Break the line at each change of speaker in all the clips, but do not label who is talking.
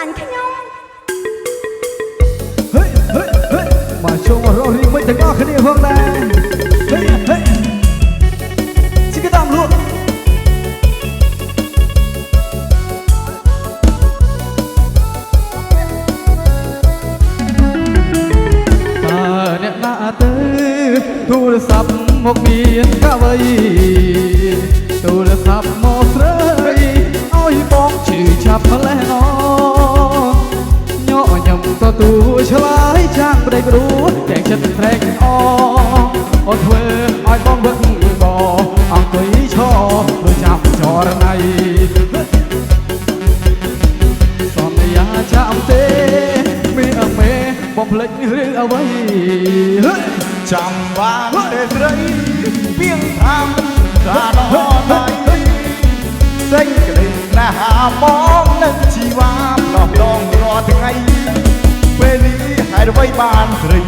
ញ់ខ្ញុំ
ហេមកចូលមករករៀងមិនទាំងអស់គ្នាផងដែរហេជីកតាមលក់អ្នកណាទៅទូរស័ព្ទមកមានកអ្វីទូរស័ព្ទមកស្រីឲ្យបងជឿចាប់ម្លេះណញ៉ក់ញ៉ាំទទួលឆ្លើយចាងប្តីព្រោះតែចិត្តត្រេកអរធ្វើឲ្យបងវឹកបអង្គុយឈរព្រោះចាប់ចរណៃសន្យាចាំទេមេបងភ្លេចរឿងអ្វី
ចាំបានទេស្រីពីងថាមិនថាដល់ដៃសេចក្តីណាបងនឹងជីវ៉ាម្ដងរាល់ថ្ងៃពេលនេះហេតុអ្វីបានស្រី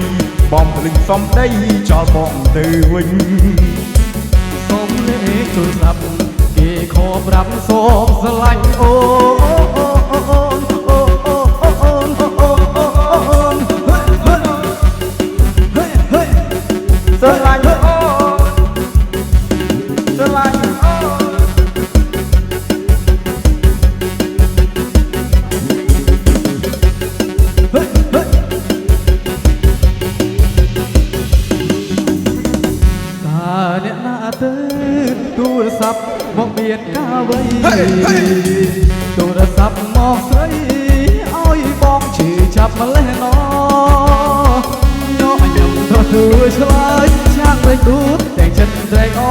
បងភ្លេចសំដីចោលបងទៅវិញ
សូមលេខទូរស័ព្ទគេខកប្រាប់សូមស្រឡាញ់អូ
ស្រឡាញ់អូស្រឡាញ់អូ
អ្នកណាទៅទូរស័ព្ទមកមានកាវៃទូរស័ព្ទមកស្រីឲ្យបងជឿចាប់ម្លេះណញ៉ក់ញ៉ាំទទួលឆ្លើយចាក់លេខទូតែងចិត្តត្រេកអ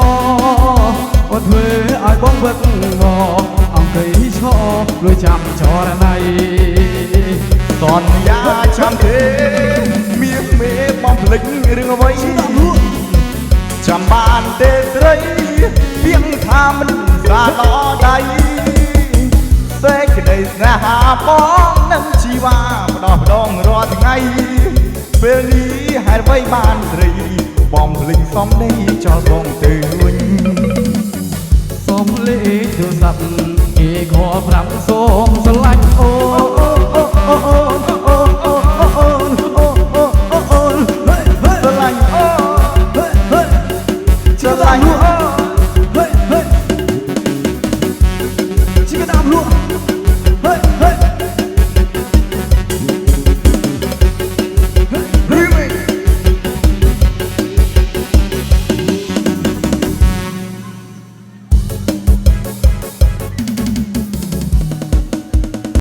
រធ្វើឲ្យបងវឹកមកអង្គុយឈរលួចចាំចរណៃ
សន្យាចាំទេមាសមេបងភ្លេចរឿងអ្វីចាំបានទេស្រីពីងថាមិនស្រាឡដៃសេចក្តីស្នេហាបងនឹងជីវ៉ាម្ដងរាល់ថ្ងៃពេលនេះហេតុអ្វីបានស្រីបងភ្លេចសំដីចោលបងទៅវិញ
សូមលេខទូរស័ព្ទគេខកប្រាប់សូមស្រឡាញ់អូ